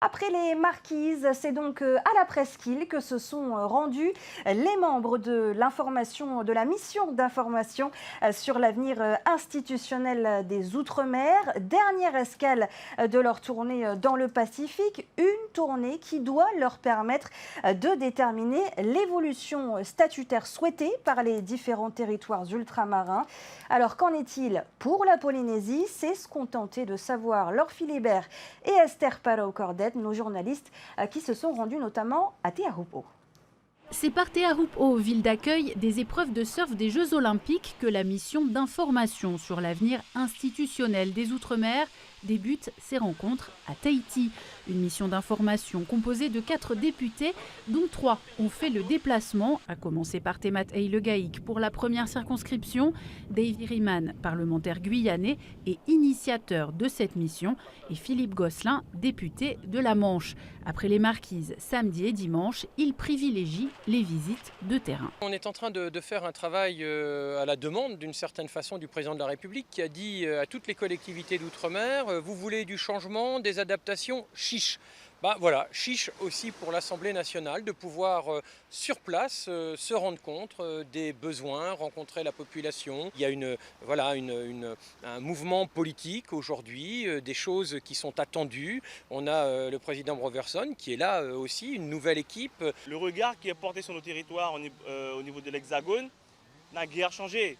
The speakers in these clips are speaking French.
Après les marquises, c'est donc à la presqu'île que se sont rendus les membres de l'information, de la mission d'information sur l'avenir institutionnel des Outre-mer. Dernière escale de leur tournée dans le Pacifique, une tournée qui doit leur permettre de déterminer l'évolution statutaire souhaitée par les différents territoires ultramarins. Alors qu'en est-il pour la Polynésie? C'est ce qu'ont tenté de savoir Laure Philibert et Esther Parao-Cordet, nos journalistes qui se sont rendus notamment à Te Ahupu'o. C'est par Te Ahupu'o, ville d'accueil des épreuves de surf des Jeux Olympiques, que la mission d'information sur l'avenir institutionnel des Outre-mer débute ses rencontres à Tahiti. Une mission d'information composée de 4 députés, dont 3 ont fait le déplacement, à commencer par Temat Eilegaïk pour la première circonscription, Davy Riemann, parlementaire guyanais et initiateur de cette mission, et Philippe Gosselin, député de la Manche. Après les marquises samedi et dimanche, il privilégie les visites de terrain. On est en train de faire un travail à la demande d'une certaine façon du président de la République qui a dit à toutes les collectivités d'outre-mer, vous voulez du changement, des adaptations, chiche. Ben voilà, chiche aussi pour l'Assemblée nationale de pouvoir sur place se rendre compte des besoins, rencontrer la population. Il y a un mouvement politique aujourd'hui, des choses qui sont attendues. On a le président Broverson qui est là aussi, une nouvelle équipe. Le regard qui est porté sur nos territoires au niveau de l'Hexagone n'a guère changé.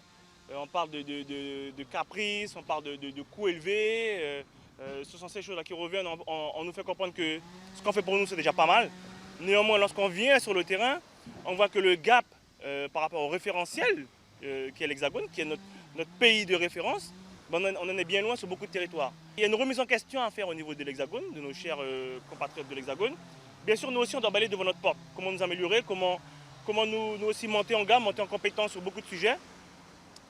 On parle de caprices, on parle de coûts élevés. Ce sont ces choses-là qui reviennent, on nous fait comprendre que ce qu'on fait pour nous, c'est déjà pas mal. Néanmoins, lorsqu'on vient sur le terrain, on voit que le gap par rapport au référentiel, qui est l'Hexagone, qui est notre pays de référence, on en est bien loin sur beaucoup de territoires. Il y a une remise en question à faire au niveau de l'Hexagone, de nos chers compatriotes de l'Hexagone. Bien sûr, nous aussi, on doit balayer devant notre porte. Comment nous améliorer, comment nous aussi monter en gamme, monter en compétence sur beaucoup de sujets.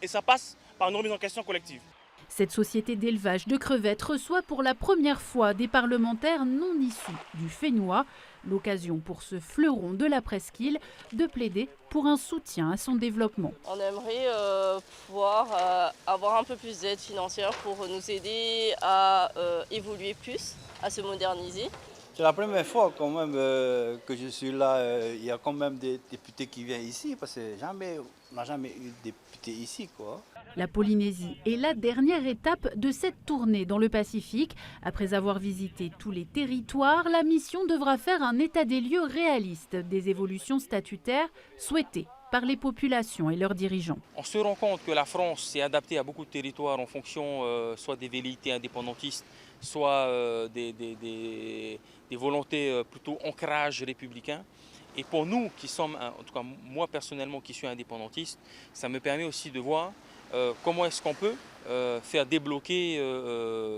Et ça passe par une remise en question collective. Cette société d'élevage de crevettes reçoit pour la première fois des parlementaires non issus du Fénois. L'occasion pour ce fleuron de la presqu'île de plaider pour un soutien à son développement. On aimerait pouvoir avoir un peu plus d'aide financière pour nous aider à évoluer plus, à se moderniser. C'est la première fois quand même que je suis là. Il y a quand même des députés qui viennent ici parce que on n'a jamais eu de députés ici, quoi. La Polynésie est la dernière étape de cette tournée dans le Pacifique. Après avoir visité tous les territoires, la mission devra faire un état des lieux réaliste des évolutions statutaires souhaitées par les populations et leurs dirigeants. On se rend compte que la France s'est adaptée à beaucoup de territoires en fonction soit des velléités indépendantistes, soit des volontés plutôt ancrage républicain. Et pour nous qui sommes, en tout cas moi personnellement qui suis indépendantiste, ça me permet aussi de voir comment est-ce qu'on peut faire débloquer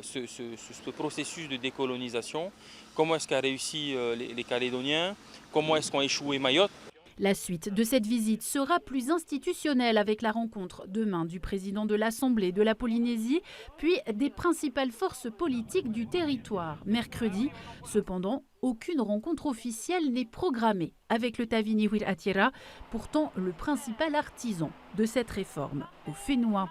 ce processus de décolonisation, comment est-ce qu'a réussi les Calédoniens, comment est-ce qu'ont échoué Mayotte. La suite de cette visite sera plus institutionnelle avec la rencontre demain du président de l'Assemblée de la Polynésie, puis des principales forces politiques du territoire mercredi. Cependant, aucune rencontre officielle n'est programmée avec le Tavini Wiratiera, pourtant le principal artisan de cette réforme au Fénois.